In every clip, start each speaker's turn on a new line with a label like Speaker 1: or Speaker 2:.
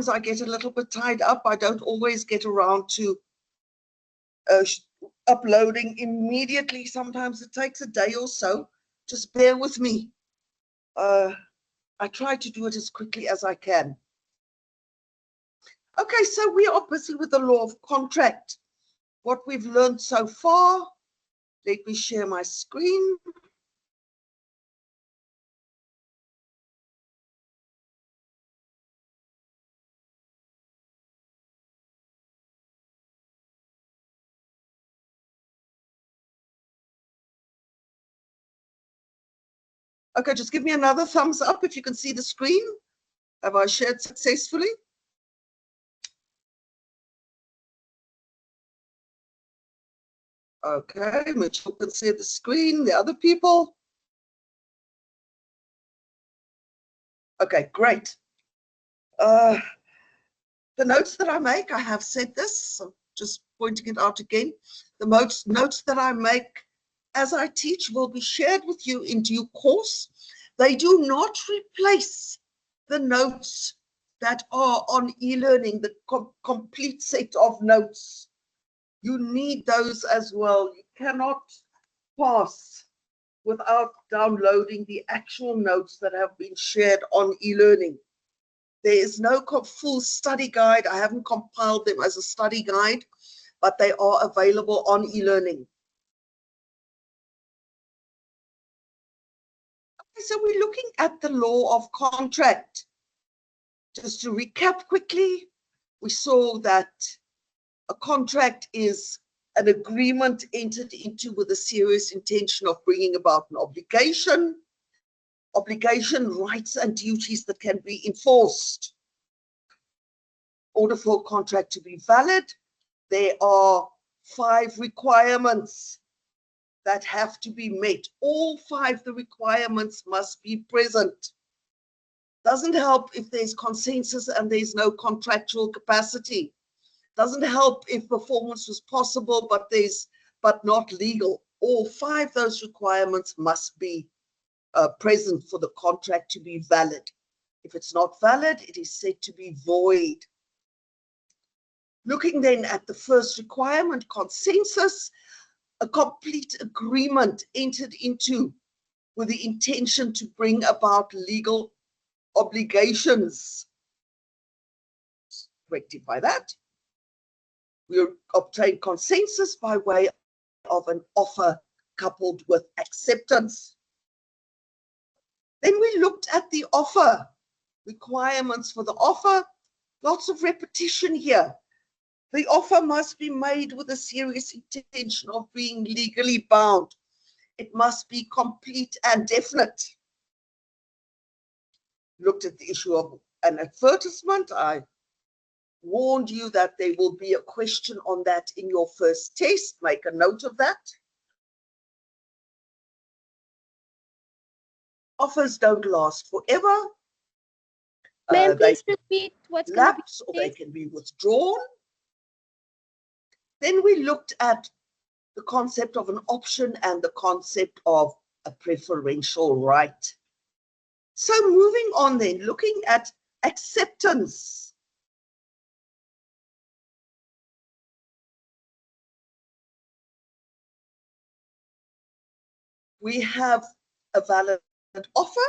Speaker 1: I get a little bit tied up. I don't always get around to uploading immediately. Sometimes it takes a day or so. Just bear with me. I try to do it as quickly as I can. Okay, so we are busy with the law of contract. What we've learned so far. Let me share my screen. Okay, just give me another thumbs up if you can see the screen. Have I shared successfully? Okay, Mitchell can see the screen, the other people. Okay, great. The notes that I make, I have said this, so just pointing it out again. The notes that I make as I teach will be shared with you in due course. They do not replace the notes that are on e-learning, the complete set of notes. You need those as well. You cannot pass without downloading the actual notes that have been shared on e-learning. There is no full study guide. I haven't compiled them as a study guide, but they are available on e-learning. Okay, so we're looking at the law of contract. Just to recap quickly, we saw that a contract is an agreement entered into with a serious intention of bringing about an obligation, rights and duties that can be enforced. In order for a contract to be valid, there are 5 requirements that have to be met. All 5 the requirements must be present. Doesn't help if there's consensus and there's no contractual capacity. Doesn't help if performance was possible, but not legal. All 5 those requirements must be present for the contract to be valid. If it's not valid, it is said to be void. Looking then at the first requirement, consensus, a complete agreement entered into with the intention to bring about legal obligations. Rectify that. We obtain consensus by way of an offer coupled with acceptance. Then we looked at the offer, requirements for the offer. Lots of repetition here. The offer must be made with a serious intention of being legally bound. It must be complete and definite. Looked at the issue of an advertisement. I warned you that there will be a question on that in your first test. Make a note of that. Offers don't last forever.
Speaker 2: Ma'am, please repeat what's going to be
Speaker 1: lapse, or they can be withdrawn. Then we looked at the concept of an option and the concept of a preferential right. So moving on then, looking at acceptance. We have a valid offer,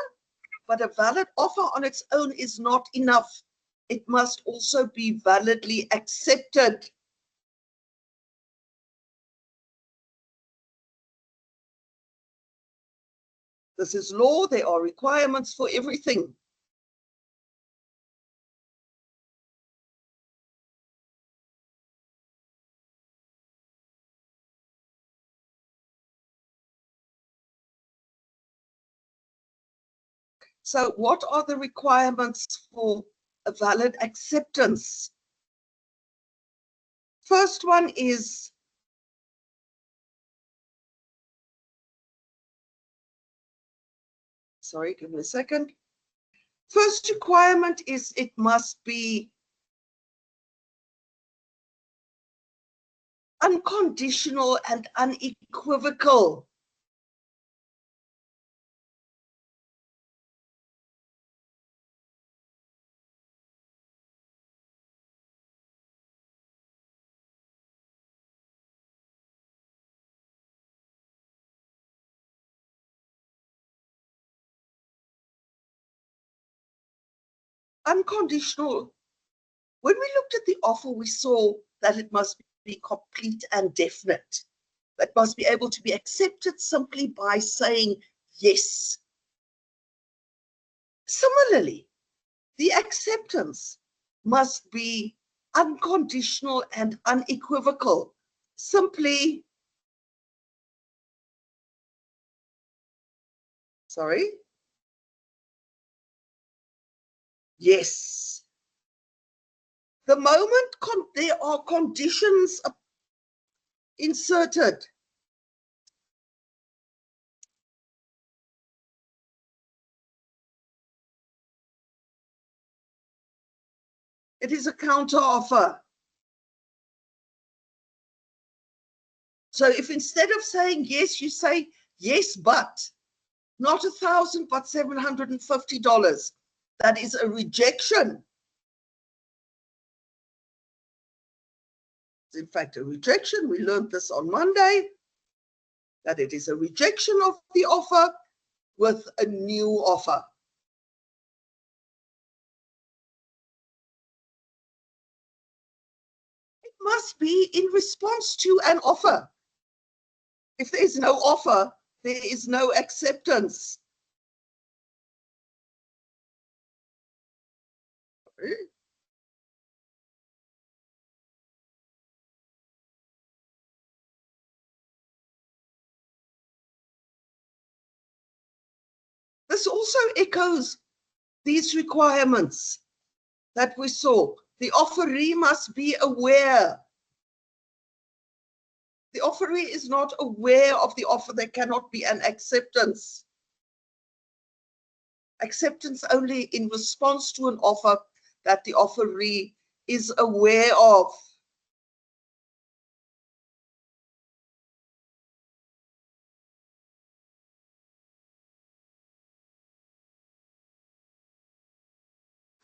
Speaker 1: but a valid offer on its own is not enough. It must also be validly accepted. This is law. There are requirements for everything. So what are the requirements for a valid acceptance? First one is sorry, give me a second. First requirement is it must be unconditional and unequivocal. unconditional. When we looked at the offer, we saw that it must be complete and definite. That must be able to be accepted simply by saying yes. Similarly, the acceptance must be unconditional and unequivocal. Simply, yes. The moment there are conditions inserted, it is a counter offer. So if instead of saying yes, you say yes, but not $1,000, but $750, that is a rejection. In fact, a rejection. We learned this on Monday, that it is a rejection of the offer with a new offer. It must be in response to an offer. If there is no offer, there is no acceptance. This also echoes these requirements that we saw. The offeree must be aware. The offeree is not aware of the offer. There cannot be an acceptance. Acceptance only in response to an offer that the offeree is aware of.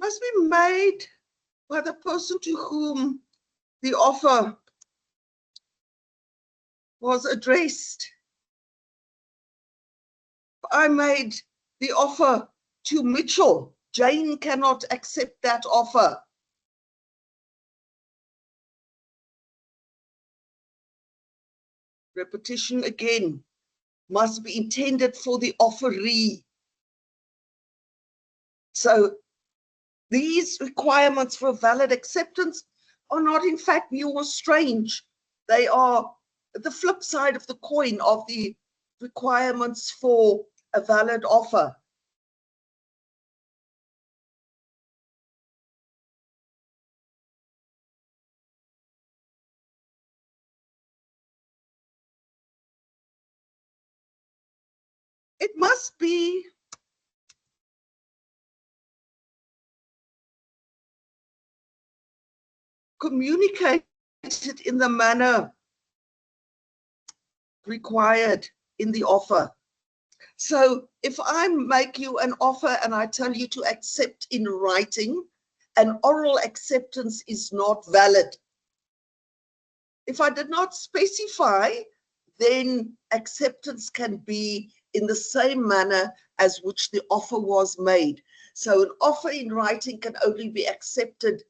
Speaker 1: Must be made by the person to whom the offer was addressed. I made the offer to Mitchell. Jane cannot accept that offer. Repetition again must be intended for the offeree. So these requirements for valid acceptance are not in fact new or strange. They are the flip side of the coin of the requirements for a valid offer. It must be communicated in the manner required in the offer. So if I make you an offer and I tell you to accept in writing, an oral acceptance is not valid. If I did not specify, then acceptance can be in the same manner as which the offer was made. So an offer in writing can only be accepted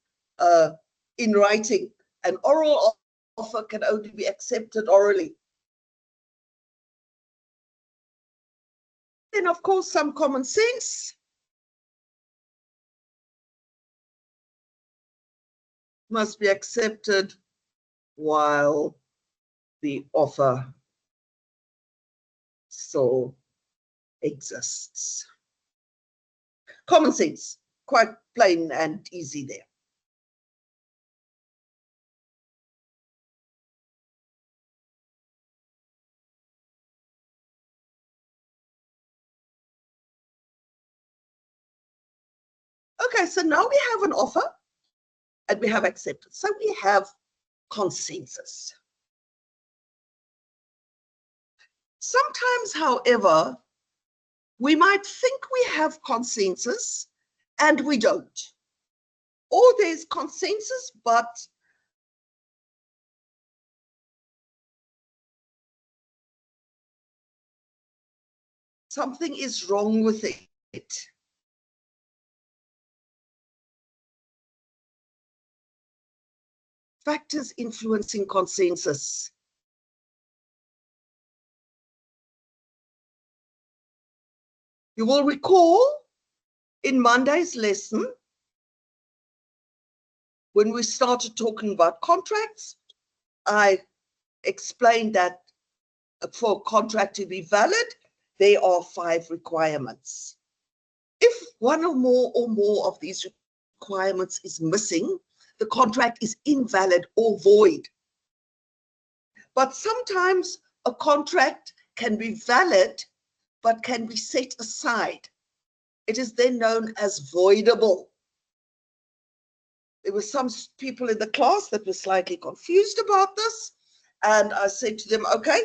Speaker 1: in writing. An oral offer can only be accepted orally. Then, of course, some common sense. Must be accepted while the offer still exists. Common sense, quite plain and easy there. Okay, so now we have an offer and we have acceptance. So we have consensus. Sometimes, however, we might think we have consensus and we don't. Or there's consensus, but something is wrong with it. factors influencing consensus. You will recall in Monday's lesson, when we started talking about contracts, I explained that for a contract to be valid, there are 5 requirements. If one or more of these requirements is missing, the contract is invalid or void. But sometimes a contract can be valid, but can be set aside. It is then known as voidable. There were some people in the class that were slightly confused about this, and I said to them, okay,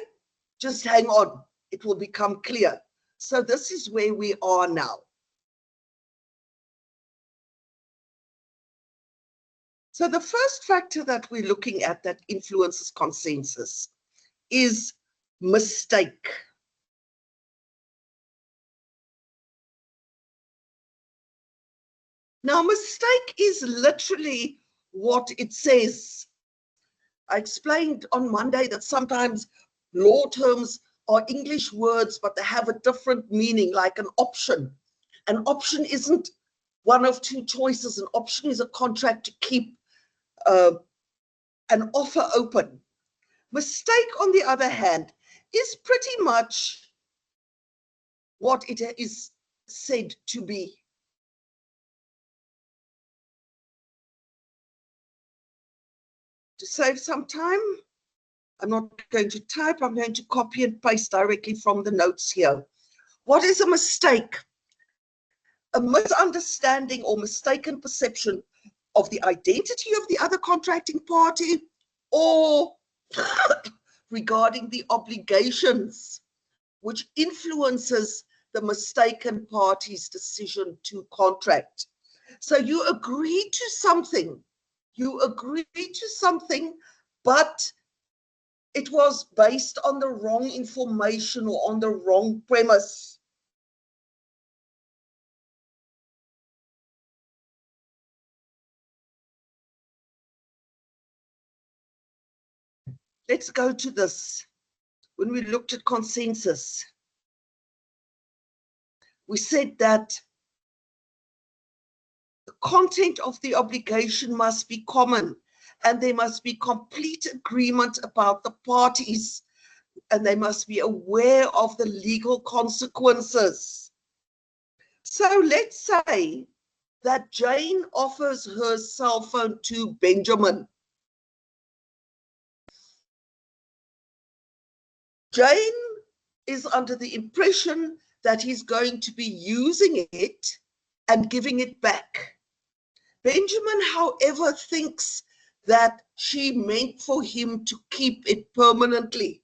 Speaker 1: just hang on, it will become clear. So this is where we are now. So the first factor that we're looking at that influences consensus is mistake. Now, mistake is literally what it says. I explained on Monday that sometimes law terms are English words, but they have a different meaning, like an option. An option isn't one of 2 choices. An option is a contract to keep an offer open. Mistake, on the other hand, is pretty much what it is said to be. To save some time, I'm not going to type, I'm going to copy and paste directly from the notes here. What is a mistake? A misunderstanding or mistaken perception of the identity of the other contracting party, or regarding the obligations, which influences the mistaken party's decision to contract. So you agree to something, but it was based on the wrong information or on the wrong premise. Let's go to this. When we looked at consensus, we said that the content of the obligation must be common, and there must be complete agreement about the parties, and they must be aware of the legal consequences. So let's say that Jane offers her cell phone to Benjamin. Jane is under the impression that he's going to be using it and giving it back. Benjamin, however, thinks that she meant for him to keep it permanently.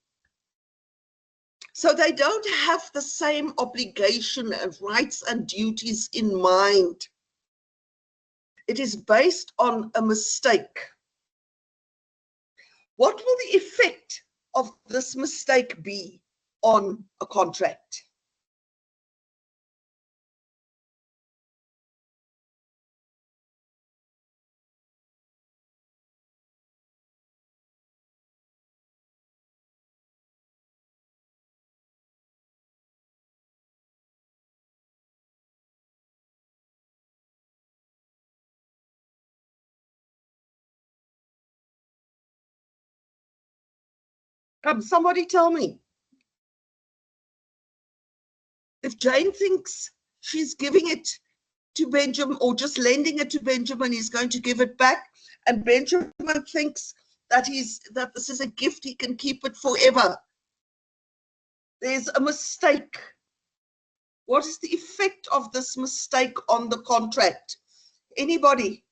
Speaker 1: So they don't have the same obligation and rights and duties in mind. It is based on a mistake. What will the effect of this mistake be on a contract? Come, somebody tell me. If Jane thinks she's giving it to Benjamin or just lending it to Benjamin, he's going to give it back, and Benjamin thinks that this is a gift, he can keep it forever. There's a mistake. What is the effect of this mistake on the contract? Anybody?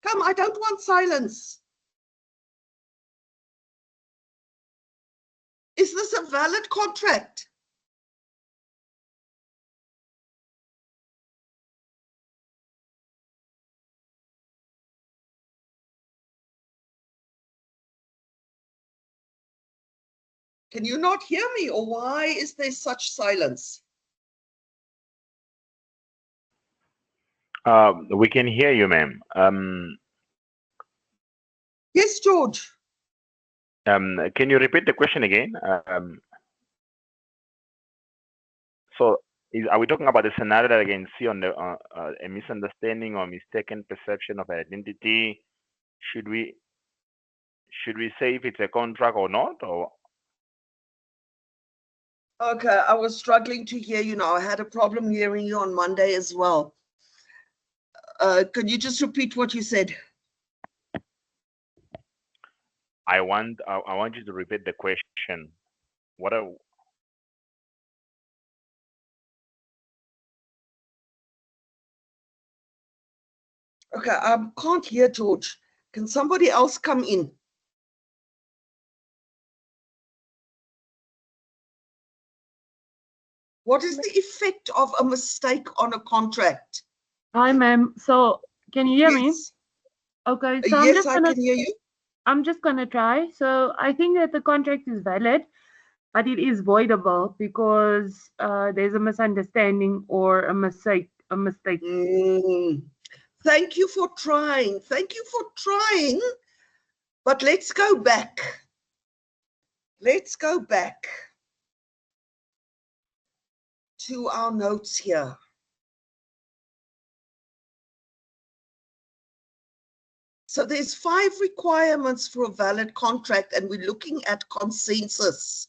Speaker 1: Come, I don't want silence. Is this a valid contract? Can you not hear me, or why is there such silence?
Speaker 3: We can hear you, ma'am.
Speaker 1: Yes, George.
Speaker 3: Can you repeat the question again? So, are we talking about the scenario that I can see on the a misunderstanding or mistaken perception of identity? Should we say if it's a contract or not, or?
Speaker 1: Okay, I was struggling to hear you now. I had a problem hearing you on Monday as well. Could you just repeat what you said?
Speaker 3: I want you to repeat the question. What are
Speaker 1: Okay, I can't hear George. Can somebody else come in? What is the effect of a mistake on a contract?
Speaker 4: Hi, ma'am. So, can you hear me?
Speaker 1: Yes.
Speaker 4: Okay, so
Speaker 1: Yes, I can hear you.
Speaker 4: I'm just gonna try. So, I think that the contract is valid, but it is voidable because there's a misunderstanding or a mistake.
Speaker 1: Thank you for trying. Thank you for trying. But let's go back. Let's go back to our notes here. So there's 5 requirements for a valid contract, and we're looking at consensus.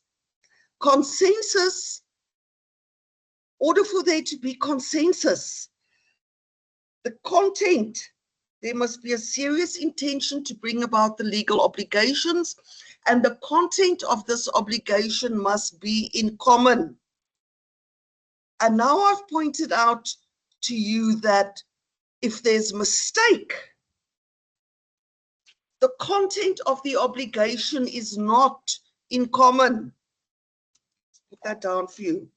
Speaker 1: Consensus, in order for there to be consensus, the content, there must be a serious intention to bring about the legal obligations, and the content of this obligation must be in common. And now I've pointed out to you that if there's mistake, the content of the obligation is not in common. Put that down for you.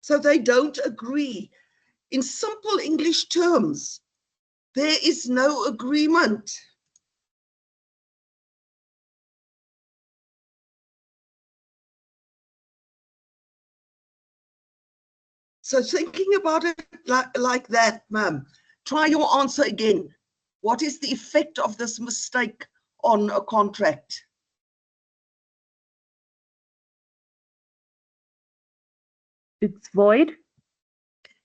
Speaker 1: So they don't agree. In simple English terms, there is no agreement. So thinking about it like that, ma'am, try your answer again. What is the effect of this mistake on a contract?
Speaker 4: It's void.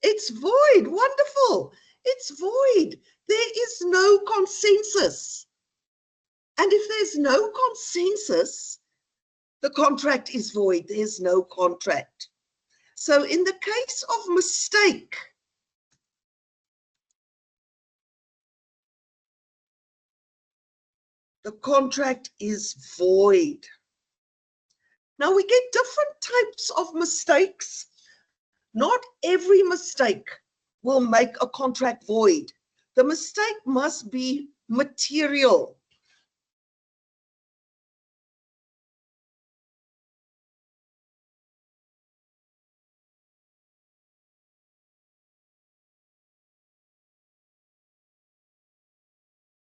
Speaker 1: It's void. Wonderful. It's void. There is no consensus. And if there's no consensus, the contract is void. There's no contract. So in the case of mistake, the contract is void. Now we get different types of mistakes. Not every mistake will make a contract void. The mistake must be material.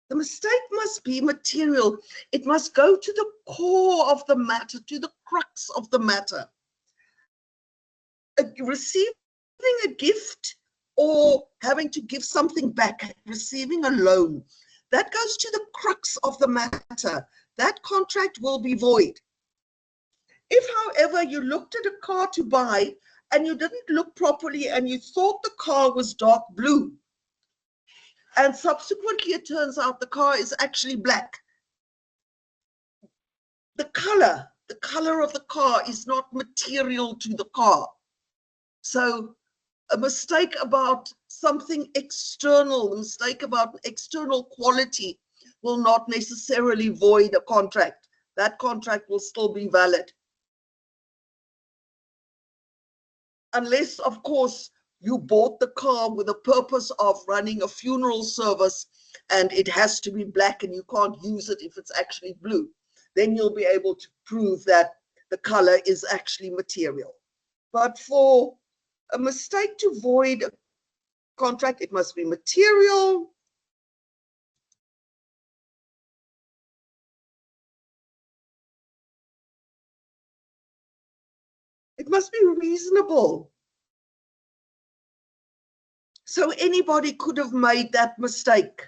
Speaker 1: The mistake must be material. It must go to the core of the matter, to the crux of the matter. Receiving a gift or having to give something back, receiving a loan, that goes to the crux of the matter. That contract will be void. If, however, you looked at a car to buy and you didn't look properly and you thought the car was dark blue, and subsequently it turns out the car is actually black, the color of the car is not material to the car. So a mistake about something external, a mistake about external quality will not necessarily void a contract. That contract will still be valid. Unless, of course, you bought the car with the purpose of running a funeral service and it has to be black and you can't use it if it's actually blue. Then you'll be able to prove that the color is actually material. But for a mistake to void a contract, it must be material. It must be reasonable. So anybody could have made that mistake.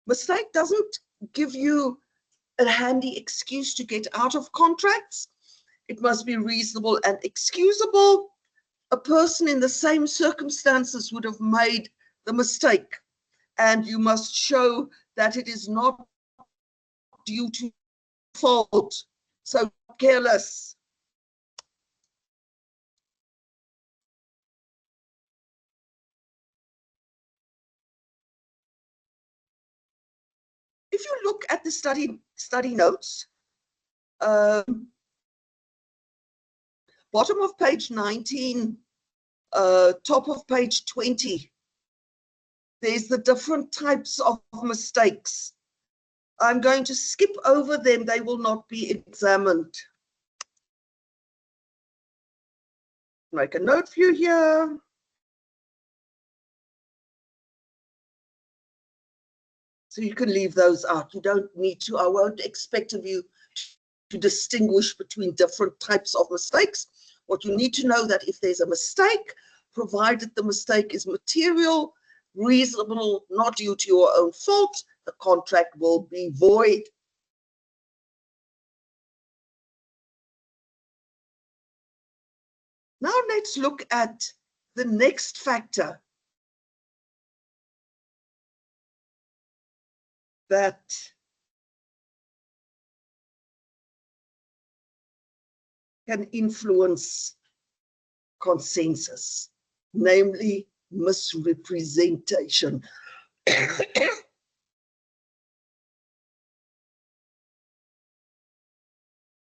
Speaker 1: Mistake doesn't give you a handy excuse to get out of contracts. It must be reasonable and excusable. A person in the same circumstances would have made the mistake, and you must show that it is not due to fault. So careless. If you look at the study notes, bottom of page 19, top of page 20, there's the different types of mistakes. I'm going to skip over them. They will not be examined. Make a note for you here. So you can leave those out. You don't need to. I won't expect of you to distinguish between different types of mistakes. What you need to know that if there's a mistake, provided the mistake is material, reasonable, not due to your own fault, the contract will be void. Now let's look at the next factor that can influence consensus, namely misrepresentation.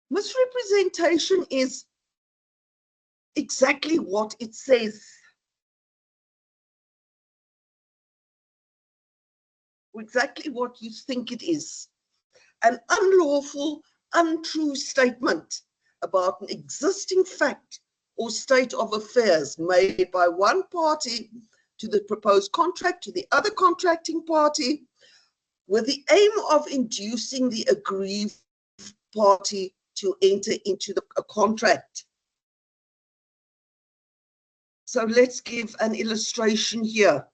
Speaker 1: Misrepresentation is exactly what it says. Exactly what you think it is. An unlawful, untrue statement about an existing fact or state of affairs made by one party to the proposed contract to the other contracting party with the aim of inducing the aggrieved party to enter into a contract. So let's give an illustration here.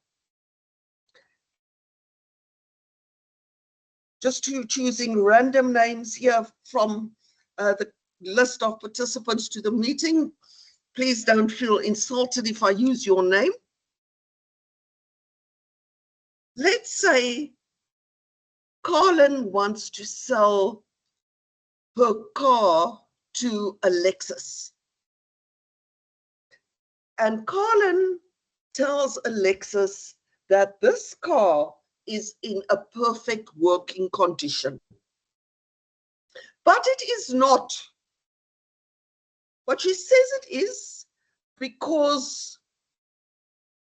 Speaker 1: Just choosing random names here from the list of participants to the meeting. Please don't feel insulted if I use your name. Let's say Colin wants to sell her car to Alexis. And Colin tells Alexis that this car is in a perfect working condition. But it is not. But she says it is because,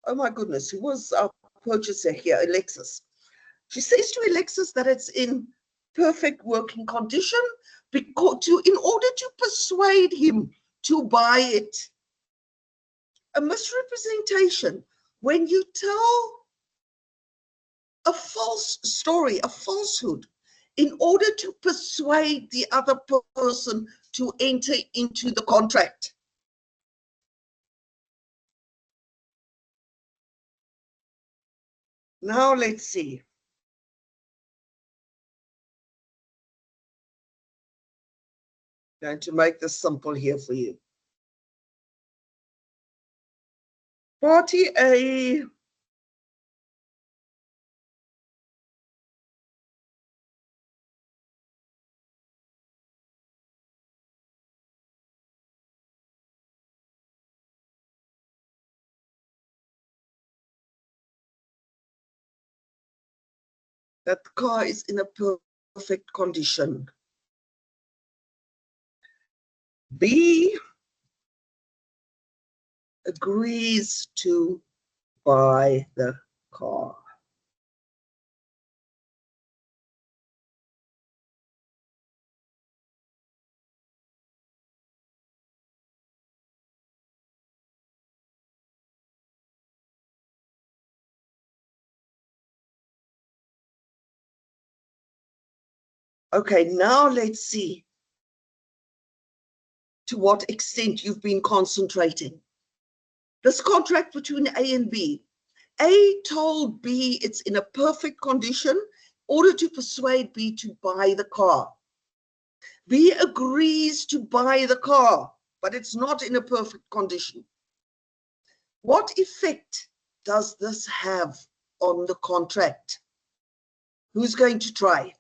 Speaker 1: oh my goodness, who was our purchaser here? Alexis. She says to Alexis that it's in perfect working condition because in order to persuade him to buy it. A misrepresentation, when you tell a false story, a falsehood, in order to persuade the other person to enter into the contract. Now let's see. I'm going to make this simple here for you. Party A that the car is in a perfect condition. B agrees to buy the car. Okay, now let's see to what extent you've been concentrating. This contract between A and B. A told B it's in a perfect condition in order to persuade B to buy the car. B agrees to buy the car, but it's not in a perfect condition. What effect does this have on the contract? Who's going to try?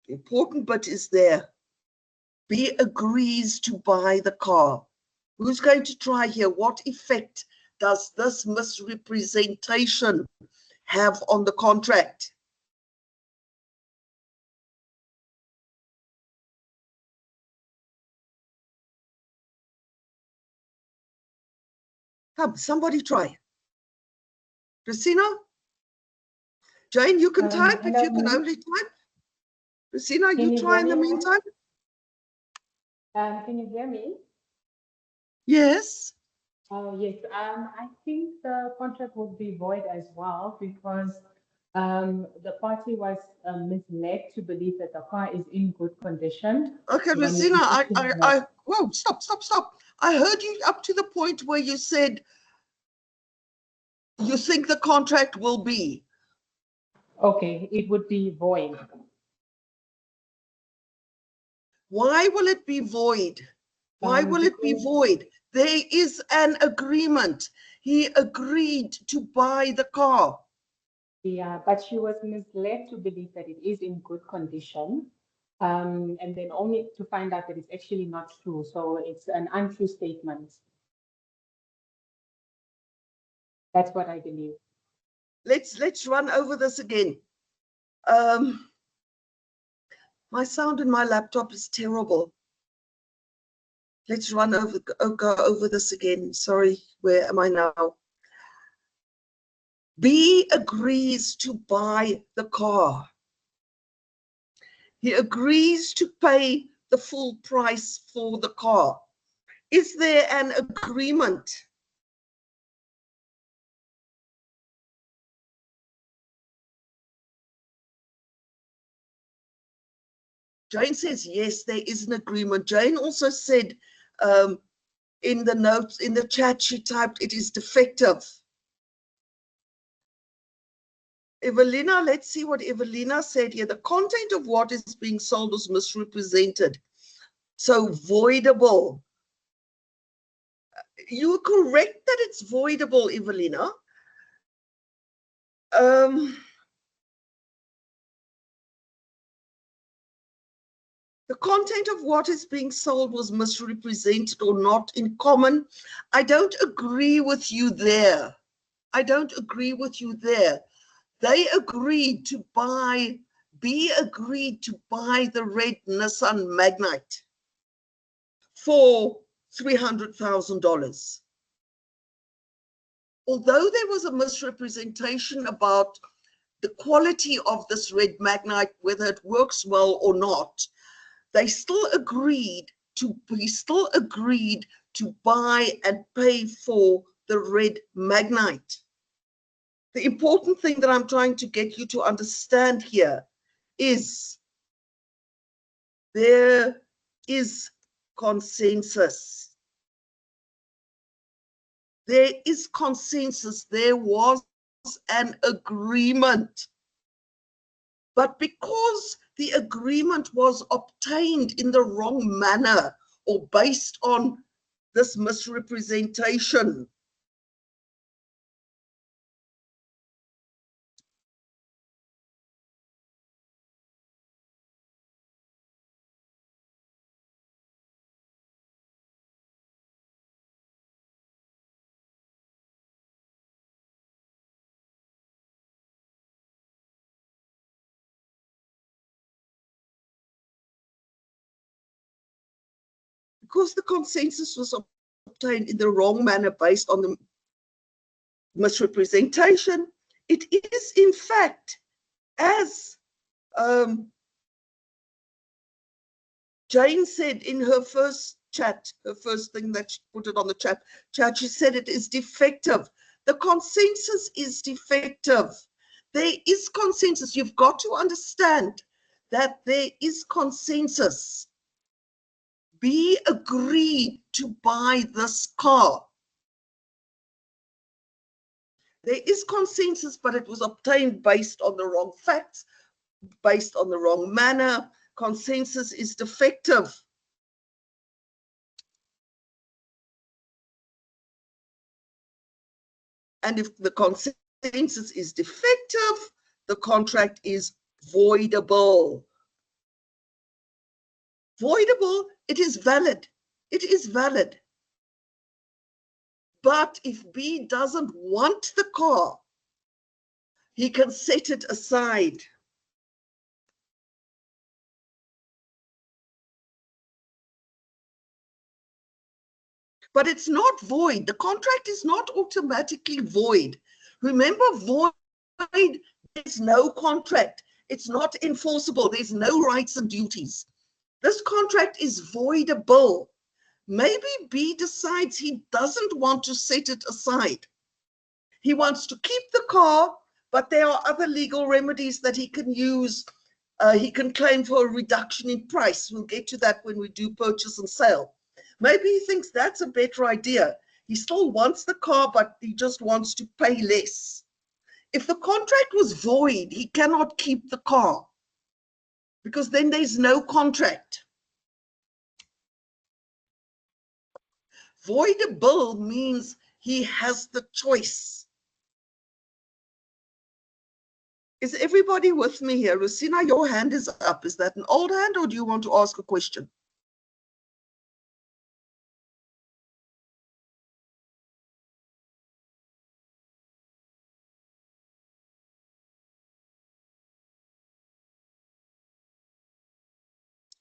Speaker 1: The important bit is there. B agrees to buy the car. Who's going to try here? What effect does this misrepresentation have on the contract? Come, somebody try. Christina? Jane, you can type if you can only type. Christina, you try in the meantime.
Speaker 5: Can you hear me?
Speaker 1: Yes.
Speaker 5: Oh, yes. I think the contract would be void as well because the party was misled to believe that the car is in good condition.
Speaker 1: Okay, Christina, whoa, stop. I heard you up to the point where you said you think the contract will be.
Speaker 5: Okay, it would be void.
Speaker 1: Why will it be void? Why will it be void? There is an agreement. He agreed to buy the car.
Speaker 5: Yeah, but she was misled to believe that it is in good condition. And then only to find out that it's actually not true. So it's an untrue statement. That's what I believe.
Speaker 1: Let's run over this again. My sound in my laptop is terrible. Let's go over this again. Sorry, where am I now? B agrees to buy the car. He agrees to pay the full price for the car. Is there an agreement? Jane says, yes, there is an agreement. Jane also said in the notes, in the chat, she typed, it is defective. Evelina, let's see what Evelina said here. The content of what is being sold was misrepresented. So voidable. You're correct that it's voidable, Evelina. The content of what is being sold was misrepresented or not in common. I don't agree with you there. I don't agree with you there. They agreed to buy, B agreed to buy the red Nissan Magnite for $300,000. Although there was a misrepresentation about the quality of this red Magnite, whether it works well or not, he still agreed to buy and pay for the red Magnite. The important thing that I'm trying to get you to understand here is there is consensus. There is consensus. There was an agreement. But because the agreement was obtained in the wrong manner or based on this misrepresentation, because the consensus was obtained in the wrong manner based on the misrepresentation, it is in fact, as Jane said in her first chat, her first thing that she put it on the chat, she said it is defective. The consensus is defective. There is consensus. You've got to understand that there is consensus. B agreed to buy this car. There is consensus, but it was obtained based on the wrong facts, based on the wrong manner. Consensus is defective. And if the consensus is defective, the contract is voidable. Voidable, it is valid. It is valid. But if B doesn't want the car, he can set it aside. But it's not void. The contract is not automatically void. Remember, void, there's no contract. It's not enforceable. There's no rights and duties. This contract is voidable. Maybe B decides he doesn't want to set it aside. He wants to keep the car, but there are other legal remedies that he can use. He can claim for a reduction in price. We'll get to that when we do purchase and sale. Maybe he thinks that's a better idea. He still wants the car, but he just wants to pay less. If the contract was void, he cannot keep the car because then there's no contract. Voidable means he has the choice. Is everybody with me here? Lucina, your hand is up. Is that an old hand or do you want to ask a question?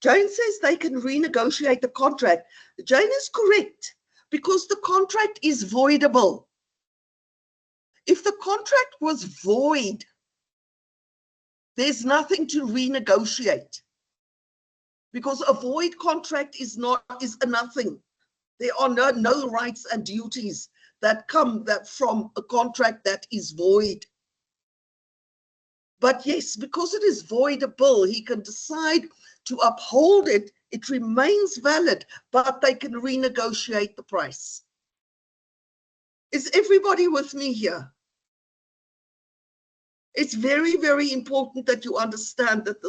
Speaker 1: Jane says they can renegotiate the contract. Jane is correct because the contract is voidable. If the contract was void, there's nothing to renegotiate because a void contract is a nothing. There are no rights and duties that come from a contract that is void. But yes, because it is voidable, he can decide to uphold it. It remains valid, but they can renegotiate the price. Is everybody with me here? It's very, very important that you understand that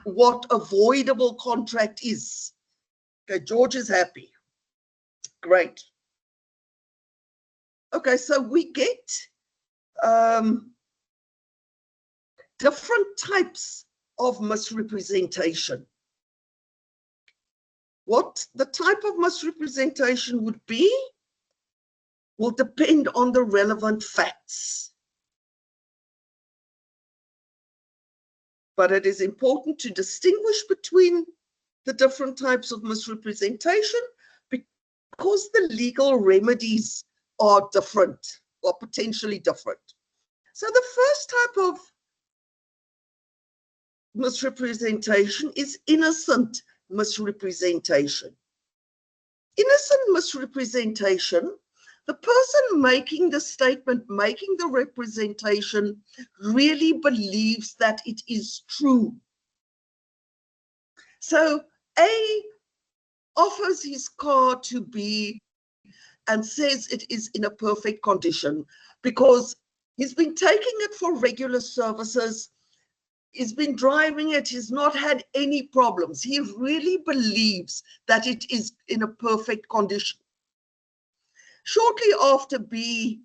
Speaker 1: what a voidable contract is. Okay, George is happy. Great. Okay, so we get different types of misrepresentation. What the type of misrepresentation would be will depend on the relevant facts. But it is important to distinguish between the different types of misrepresentation because the legal remedies are different or potentially different. So the first type of misrepresentation is innocent misrepresentation. Innocent misrepresentation, the person making the statement, making the representation, really believes that it is true. So A offers his car to B and says it is in a perfect condition because he's been taking it for regular services. He's been driving it. He's not had any problems. He really believes that it is in a perfect condition. Shortly after B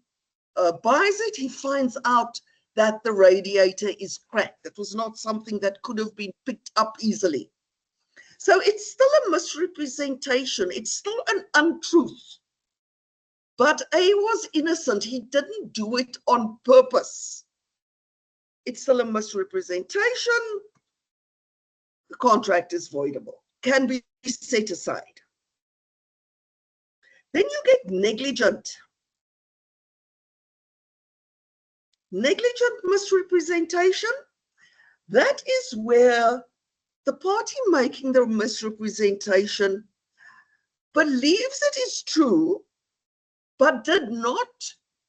Speaker 1: buys it, he finds out that the radiator is cracked. That was not something that could have been picked up easily. So it's still a misrepresentation. It's still an untruth. But A was innocent. He didn't do it on purpose. It's still a misrepresentation. The contract is voidable, can be set aside. Then you get negligent. Negligent misrepresentation, that is where the party making the misrepresentation believes it is true, but did not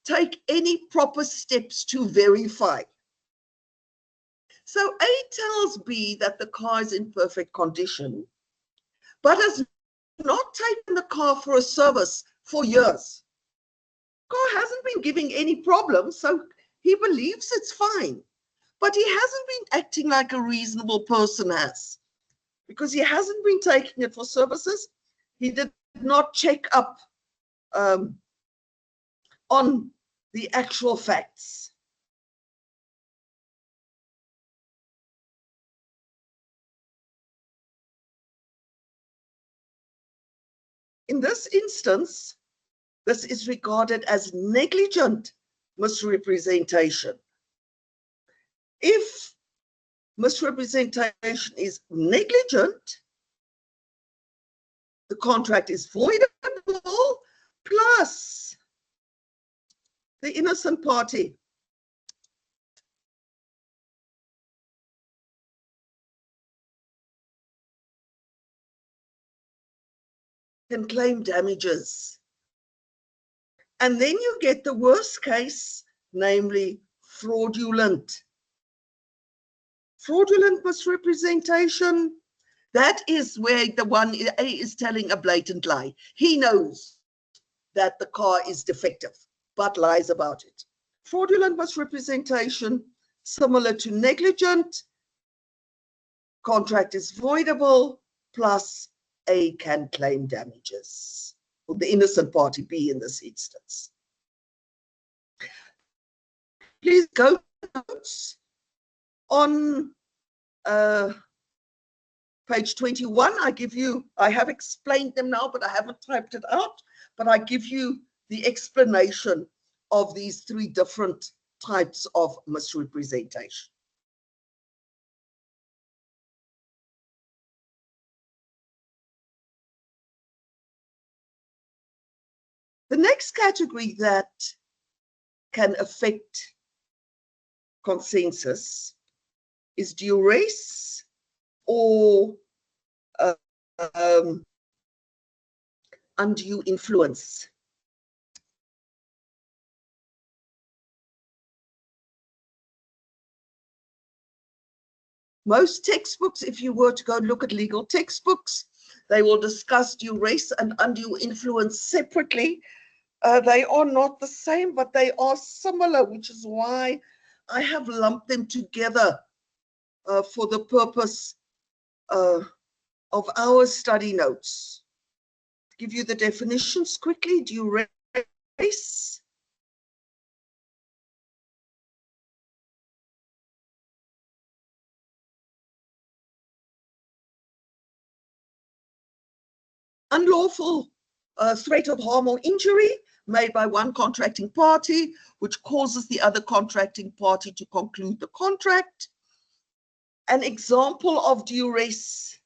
Speaker 1: take any proper steps to verify. So A tells B that the car is in perfect condition, but has not taken the car for a service for years. Car hasn't been giving any problems, so he believes it's fine. But he hasn't been acting like a reasonable person has, because he hasn't been taking it for services. He did not check up on the actual facts. In this instance, this is regarded as negligent misrepresentation. If misrepresentation is negligent, the contract is voidable, plus the innocent party can claim damages. And then you get the worst case, namely fraudulent. Fraudulent misrepresentation, that is where the one A is telling a blatant lie. He knows that the car is defective, but lies about it. Fraudulent misrepresentation, similar to negligent, contract is voidable, plus A can claim damages. Well, the innocent party, B, in this instance. Please go to notes on page 21. I have explained them now, but I haven't typed it out, but I give you the explanation of these three different types of misrepresentation. The next category that can affect consensus is duress or undue influence. Most textbooks, if you were to go look at legal textbooks, they will discuss duress and undue influence separately. They are not the same, but they are similar, which is why I have lumped them together for the purpose of our study notes. To give you the definitions quickly: duress, unlawful threat of harm or injury made by one contracting party, which causes the other contracting party to conclude the contract. An example of duress,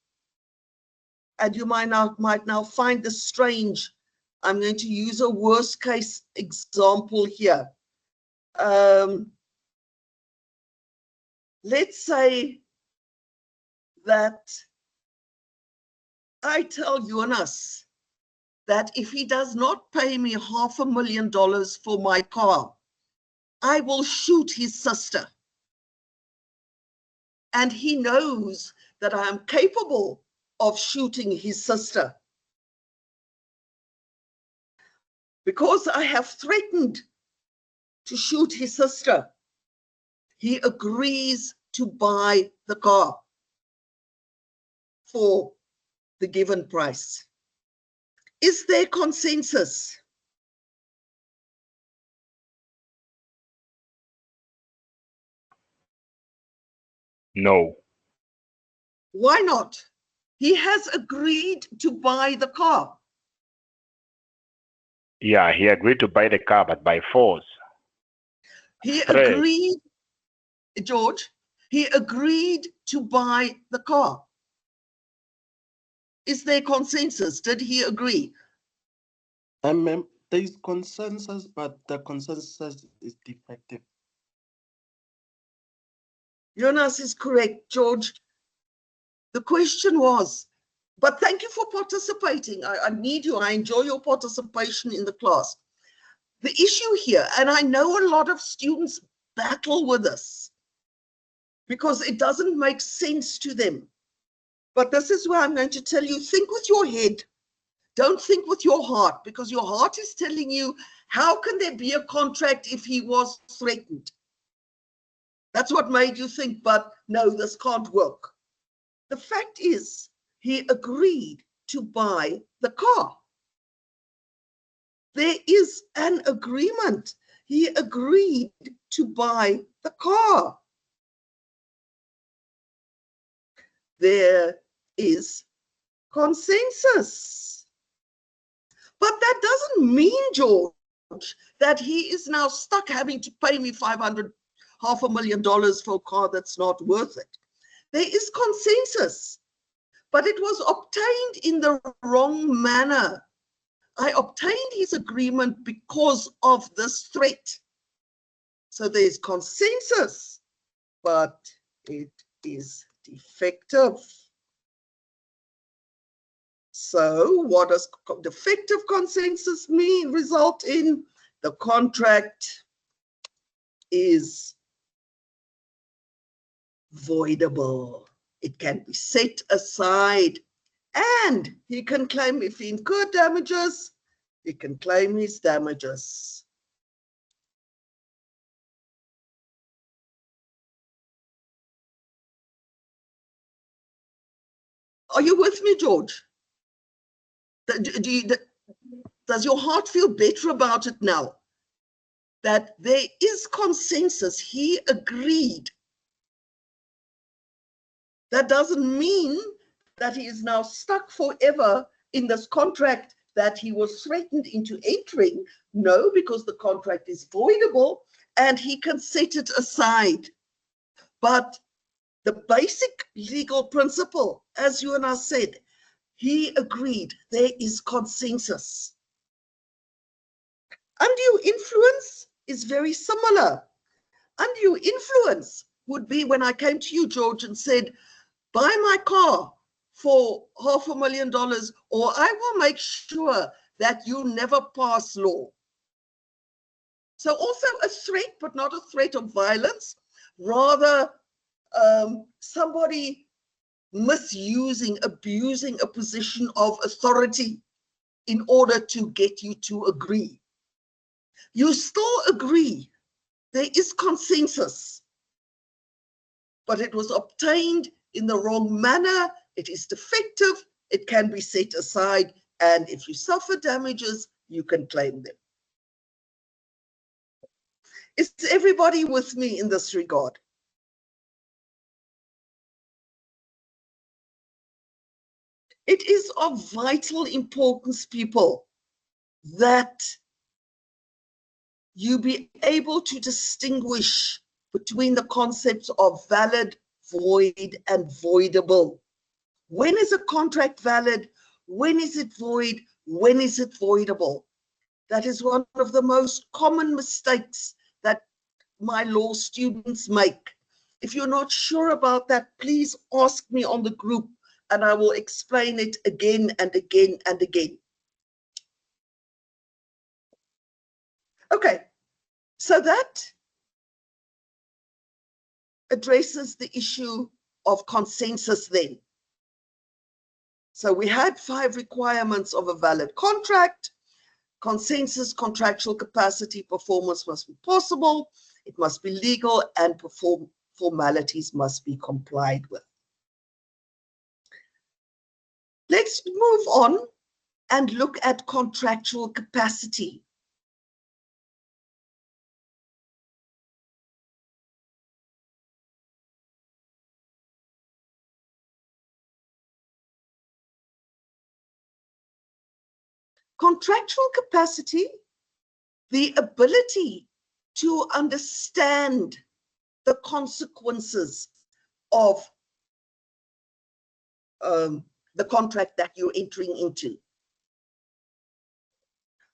Speaker 1: and you might now find this strange. I'm going to use a worst case example here. Let's say that I tell Jonas that if he does not pay me $500,000 for my car, I will shoot his sister. And he knows that I am capable of shooting his sister. Because I have threatened to shoot his sister, he agrees to buy the car for the given price. Is there consensus?
Speaker 3: No.
Speaker 1: Why not? He has agreed to buy the car.
Speaker 3: Yeah, he agreed to buy the car, but by force.
Speaker 1: He agreed, George, he agreed to buy the car. Is there consensus? Did he agree?
Speaker 6: There is consensus, but the consensus is defective.
Speaker 1: Jonas is correct, George. The question was, but thank you for participating. I need you. I enjoy your participation in the class. The issue here, and I know a lot of students battle with this because it doesn't make sense to them. But this is where I'm going to tell you, think with your head. Don't think with your heart, because your heart is telling you, how can there be a contract if he was threatened? That's what made you think, but no, this can't work. The fact is, he agreed to buy the car. There is an agreement. He agreed to buy the car. There is consensus. But that doesn't mean, George, that he is now stuck having to pay me $500,000 for a car that's not worth it. There is consensus, but it was obtained in the wrong manner. I obtained his agreement because of this threat. So there's consensus, but it is defective. So what does defective consensus mean? Result in the contract is voidable. It can be set aside, and he can claim, if he incurred damages, he can claim his damages. Are you with me, George? Does your heart feel better about it now? That there is consensus. He agreed. That doesn't mean that he is now stuck forever in this contract that he was threatened into entering. No, because the contract is voidable and he can set it aside. But the basic legal principle, as you and I said, he agreed. There is consensus. Undue influence is very similar. Undue influence would be when I came to you, George, and said, buy my car for $500,000, or I will make sure that you never pass law. So also a threat, but not a threat of violence, rather somebody misusing, abusing a position of authority in order to get you to agree. You still agree. There is consensus, but it was obtained in the wrong manner. It is defective. It can be set aside. And if you suffer damages, you can claim them. Is everybody with me in this regard? It is of vital importance, people, that you be able to distinguish between the concepts of valid, void, and voidable. When is a contract valid? When is it void? When is it voidable? That is one of the most common mistakes that my law students make. If you're not sure about that, please ask me on the group and I will explain it again and again and again. Okay, so that addresses the issue of consensus then. So we had 5 requirements of a valid contract: consensus, contractual capacity, performance must be possible, it must be legal, and formalities must be complied with. Let's move on and look at contractual capacity. Contractual capacity, the ability to understand the consequences of the contract that you're entering into.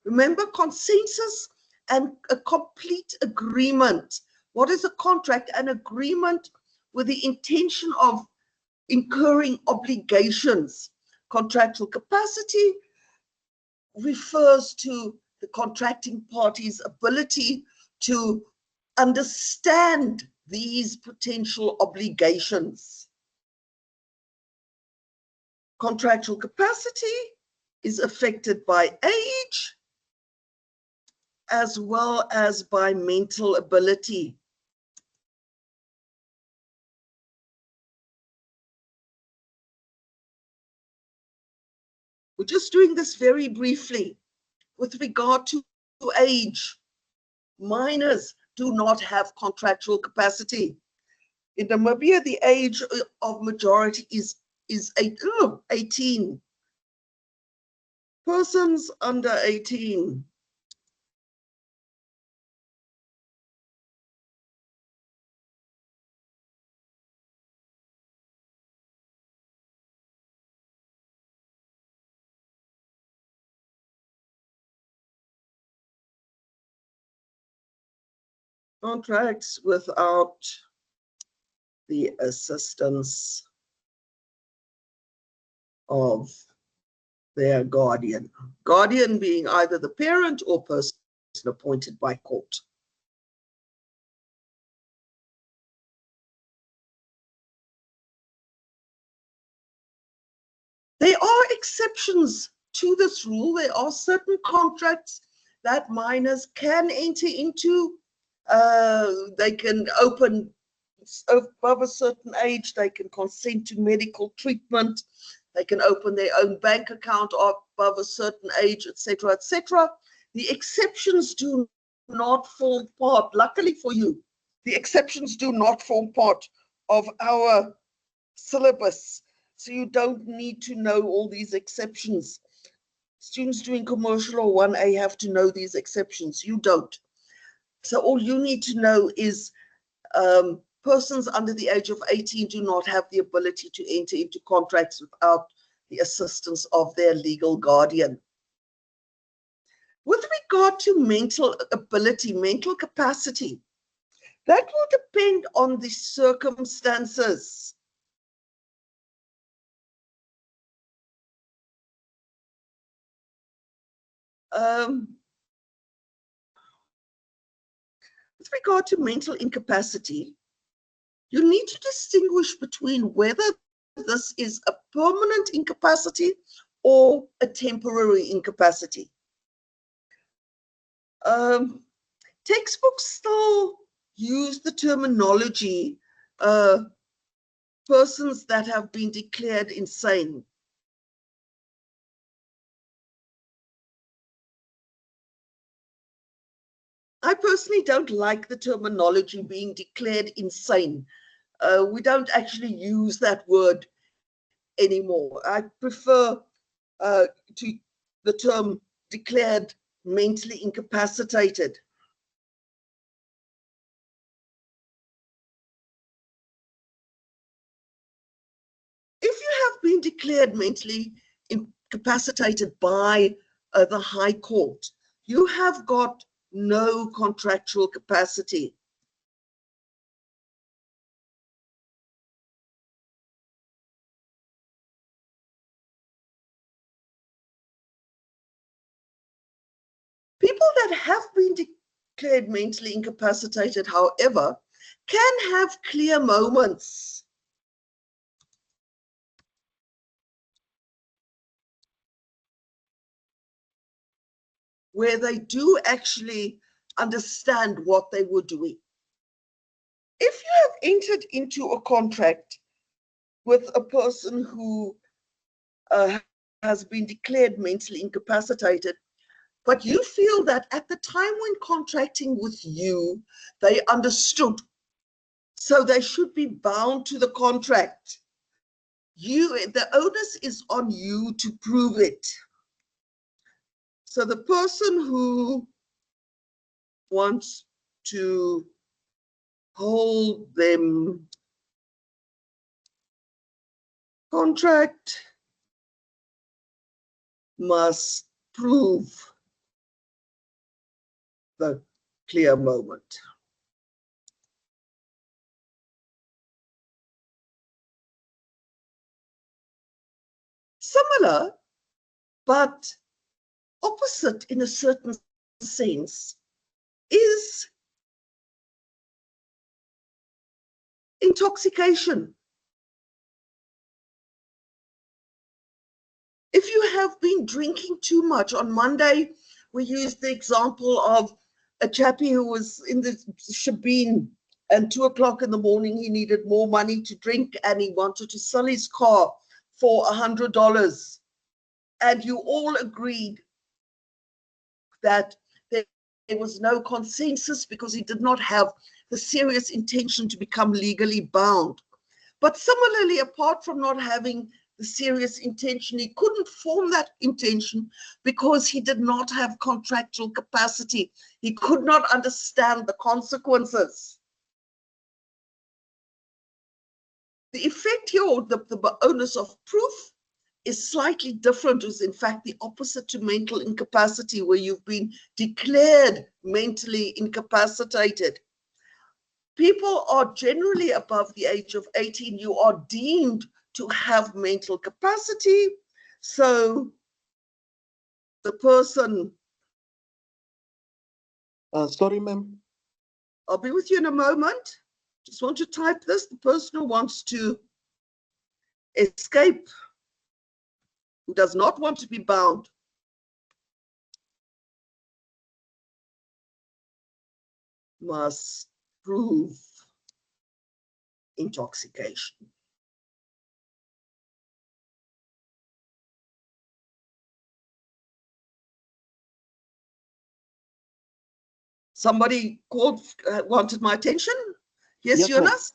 Speaker 1: Remember, consensus and a complete agreement. What is a contract? An agreement with the intention of incurring obligations. Contractual capacity refers to the contracting party's ability to understand these potential obligations. Contractual capacity is affected by age as well as by mental ability. We're just doing this very briefly. With regard to age, minors do not have contractual capacity. In Namibia, the age of majority is 18. Persons under 18. Contracts without the assistance of their guardian. Guardian being either the parent or person appointed by court. There are exceptions to this rule. There are certain contracts that minors can enter into. They can open above a certain age, they can consent to medical treatment, they can open their own bank account above a certain age, etc., etc. The exceptions do not form part, luckily for you, the exceptions do not form part of our syllabus. So you don't need to know all these exceptions. Students doing commercial or 1A have to know these exceptions. You don't. So all you need to know is persons under the age of 18 do not have the ability to enter into contracts without the assistance of their legal guardian. With regard to mental ability, mental capacity, that will depend on the circumstances. With regard to mental incapacity, you need to distinguish between whether this is a permanent incapacity or a temporary incapacity. Textbooks still use the terminology persons that have been declared insane. I personally don't like the terminology being declared insane. We don't actually use that word anymore. I prefer to the term declared mentally incapacitated. If you have been declared mentally incapacitated by the High Court, you have got no contractual capacity. People that have been declared mentally incapacitated, however, can have clear moments where they do actually understand what they were doing. If you have entered into a contract with a person who has been declared mentally incapacitated, but you feel that at the time when contracting with you, they understood, so they should be bound to the contract. The onus is on you to prove it. So the person who wants to hold them contract must prove the clear moment. Similar, but opposite in a certain sense, is intoxication. If you have been drinking too much, on Monday, we used the example of a chappie who was in the shebeen, and 2 o'clock in the morning, he needed more money to drink and he wanted to sell his car for $100. And you all agreed that there was no consensus because he did not have the serious intention to become legally bound. But similarly, apart from not having the serious intention, he couldn't form that intention because he did not have contractual capacity. He could not understand the consequences. The effect here, or the onus of proof, is slightly different. Is in fact the opposite to mental incapacity, where you've been declared mentally incapacitated. People are generally above the age of 18. You are deemed to have mental capacity. So the person...
Speaker 6: Sorry, ma'am.
Speaker 1: I'll be with you in a moment. Just want to type this. The person who wants to escape, who does not want to be bound, must prove intoxication. Somebody called, wanted my attention. Yes, Jonas?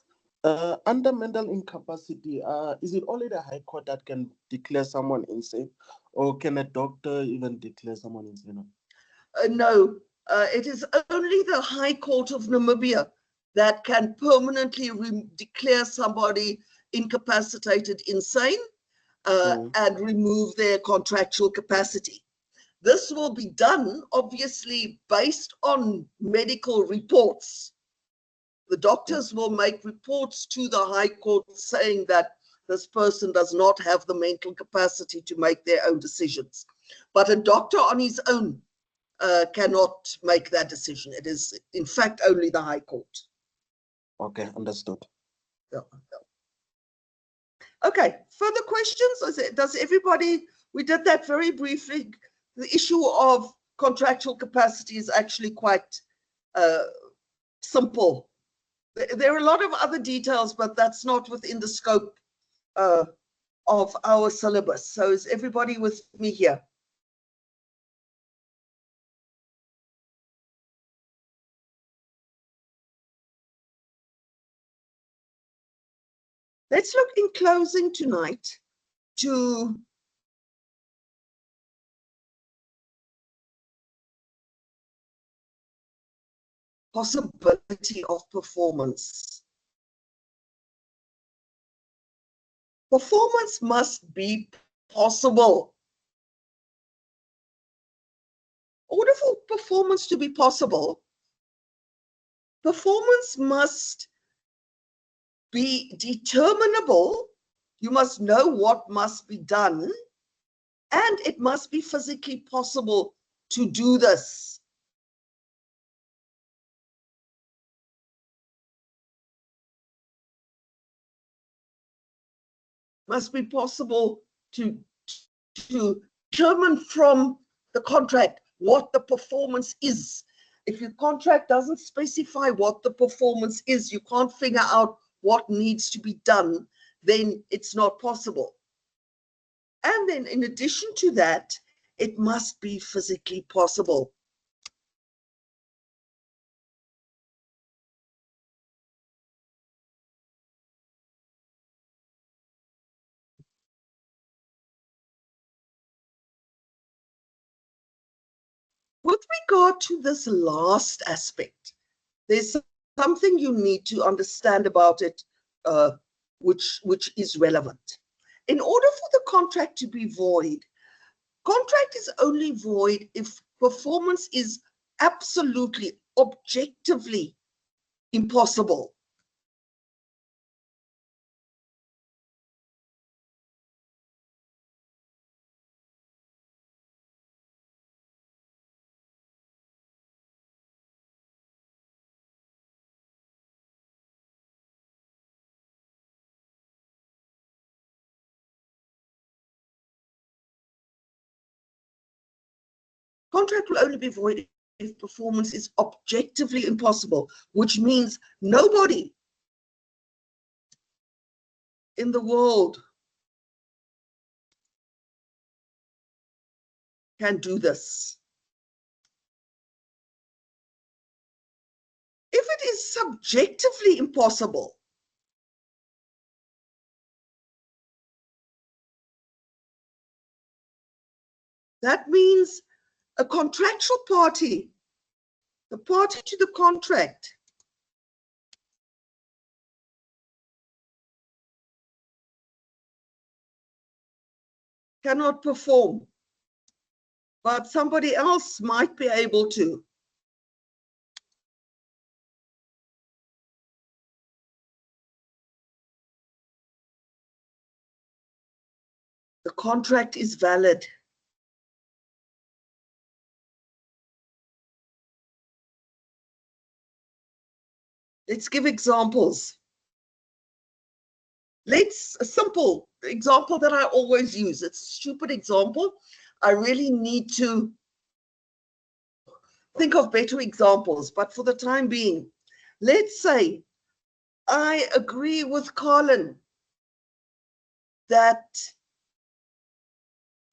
Speaker 6: Under mental incapacity, is it only the High Court that can declare someone insane, or can a doctor even declare someone insane?
Speaker 1: No, it is only the High Court of Namibia that can permanently declare somebody incapacitated insane and remove their contractual capacity. This will be done, obviously, based on medical reports. The doctors will make reports to the High Court saying that this person does not have the mental capacity to make their own decisions. But a doctor on his own cannot make that decision. It is, in fact, only the High Court.
Speaker 6: Okay, understood.
Speaker 1: Yeah. Okay, further questions? Does everybody, we did that very briefly. The issue of contractual capacity is actually quite simple. There are a lot of other details, but that's not within the scope of our syllabus. So is everybody with me here? Let's look in closing tonight to possibility of performance. Performance must be possible. In order for performance to be possible, performance must be determinable. You must know what must be done, and it must be physically possible to do this. Must be possible to determine from the contract what the performance is. If your contract doesn't specify what the performance is, you can't figure out what needs to be done, then it's not possible. And then in addition to that, it must be physically possible. With regard to this last aspect, there's something you need to understand about it, which is relevant. In order for the contract to be void, Contract is only void if performance is absolutely, objectively impossible. Contract will only be void if performance is objectively impossible, which means nobody in the world can do this. If it is subjectively impossible, that means a contractual party, the party to the contract, cannot perform, but somebody else might be able to. The contract is valid. Let's give examples. A simple example that I always use. It's a stupid example. I really need to think of better examples, but for the time being, let's say I agree with Colin that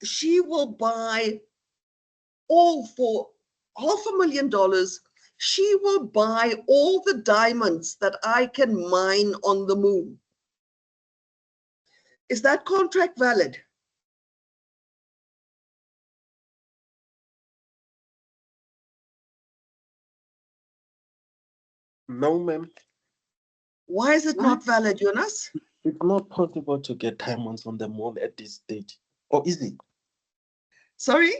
Speaker 1: she will buy all for $500,000. She will buy all the diamonds that I can mine on the moon. Is that contract valid?
Speaker 6: No, ma'am.
Speaker 1: Why is it not valid, Jonas?
Speaker 6: It's not possible to get diamonds on the moon at this stage. Or is it?
Speaker 1: Sorry?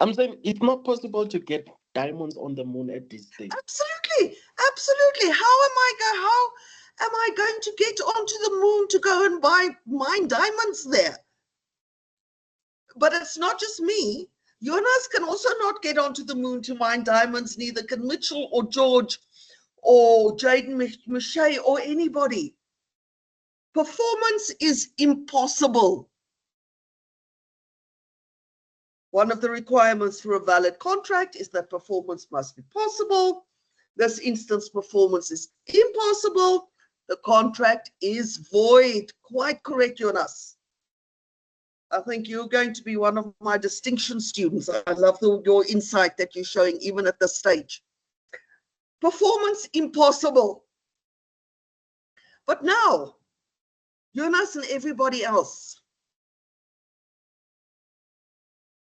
Speaker 6: I'm saying it's not possible to get diamonds on the moon at this stage.
Speaker 1: Absolutely, absolutely. How am I going to get onto the moon to go and mine diamonds there? But it's not just me. Jonas can also not get onto the moon to mine diamonds, neither can Mitchell or George or Jaden Miche or anybody. Performance is impossible. One of the requirements for a valid contract is that performance must be possible. This instance, performance is impossible. The contract is void. Quite correct, Jonas. I think you're going to be one of my distinction students. I love your insight that you're showing even at this stage. Performance impossible. But now, Jonas and everybody else,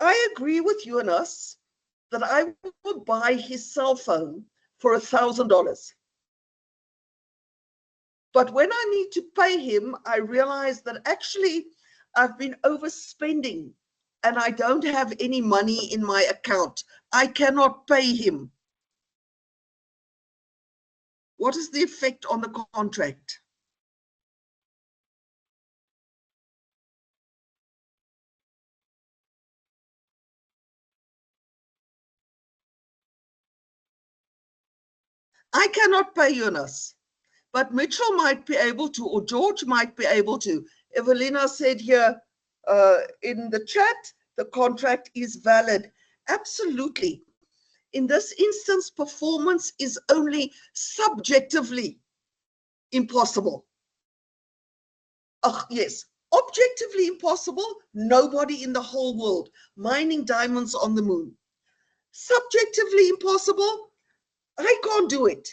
Speaker 1: I agree with Jonas that I will buy his cell phone for $1,000. But when I need to pay him, I realize that actually I've been overspending and I don't have any money in my account. I cannot pay him. What is the effect on the contract? I cannot pay Jonas, but Mitchell might be able to, or George might be able to. Evelina said here in the chat, the contract is valid. Absolutely. In this instance, performance is only subjectively impossible. Yes, objectively impossible, nobody in the whole world mining diamonds on the moon. Subjectively impossible, I can't do it,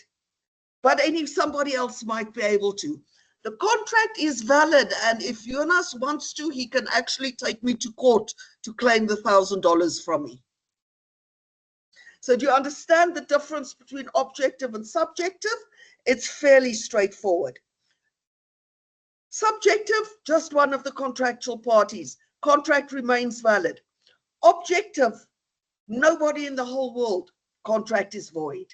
Speaker 1: but somebody else might be able to. The contract is valid, and if Jonas wants to, he can actually take me to court to claim the $1,000 from me. So do you understand the difference between objective and subjective? It's fairly straightforward. Subjective, just one of the contractual parties. Contract remains valid. Objective, nobody in the whole world, contract is void.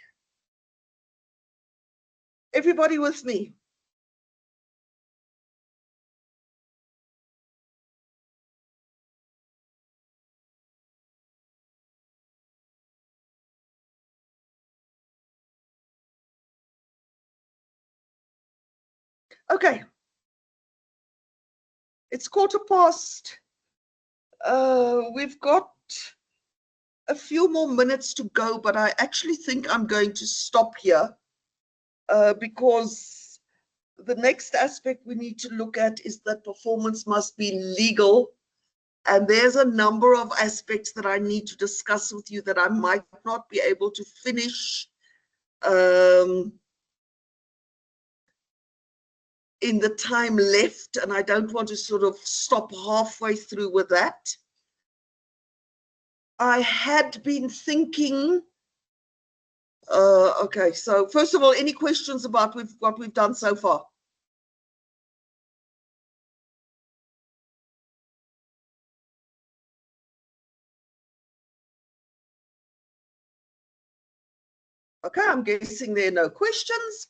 Speaker 1: Everybody with me? Okay. It's 1:15. We've got a few more minutes to go, but I actually think I'm going to stop here because the next aspect we need to look at is that performance must be legal. And there's a number of aspects that I need to discuss with you that I might not be able to finish in the time left, and I don't want to sort of stop halfway through with that. I had been thinking, okay, so first of all, any questions about what we've done so far? Okay, I'm guessing there are no questions.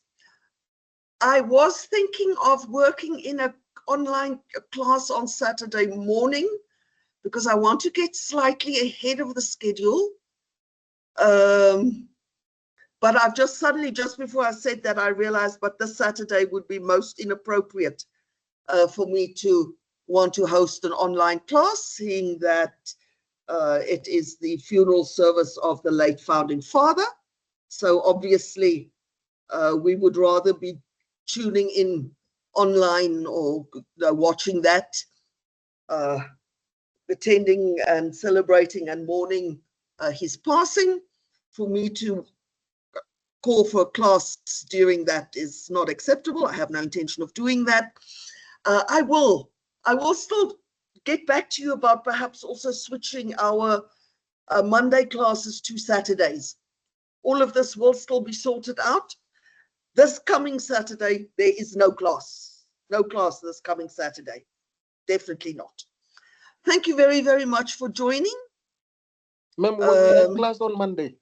Speaker 1: I was thinking of working in an online class on Saturday morning because I want to get slightly ahead of the schedule. But I've just suddenly, just before I said that, I realized, but this Saturday would be most inappropriate for me to want to host an online class, seeing that it is the funeral service of the late founding father. So obviously, we would rather be tuning in online or watching that, attending and celebrating and mourning his passing. For me to call for a class during that is not acceptable. I have no intention of doing that. I will still get back to you about perhaps also switching our Monday classes to Saturdays. All of this will still be sorted out. This coming Saturday, there is no class. No class this coming Saturday. Definitely not. Thank you very, very much for joining.
Speaker 6: Ma'am, will we have class on Monday?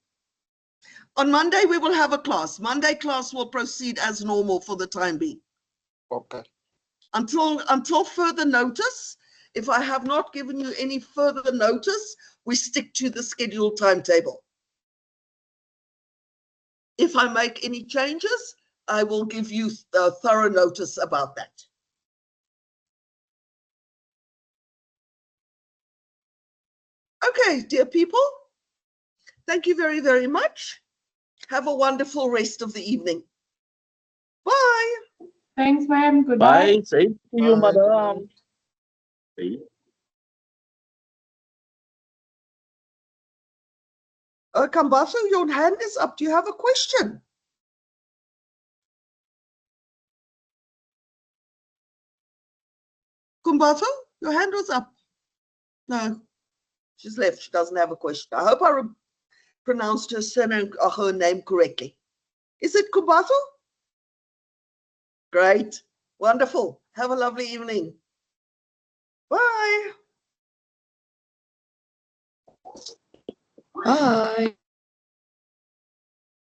Speaker 1: On Monday, we will have a class. Monday class will proceed as normal for the time being.
Speaker 6: Okay.
Speaker 1: Until further notice. If I have not given you any further notice, we stick to the scheduled timetable. If I make any changes, I will give you thorough notice about that. Okay, dear people, thank you very, very much. Have a wonderful rest of the evening. Bye.
Speaker 5: Thanks, ma'am. Good night.
Speaker 7: Bye. Same to you, madam. See?
Speaker 1: Kambaso, your hand is up. Do you have a question? Kumbaso, your hand was up. No, she's left. She doesn't have a question. I hope I pronounced her surname or her name correctly. Is it Kumbaso? Great. Wonderful. Have a lovely evening. Bye.
Speaker 2: Bye.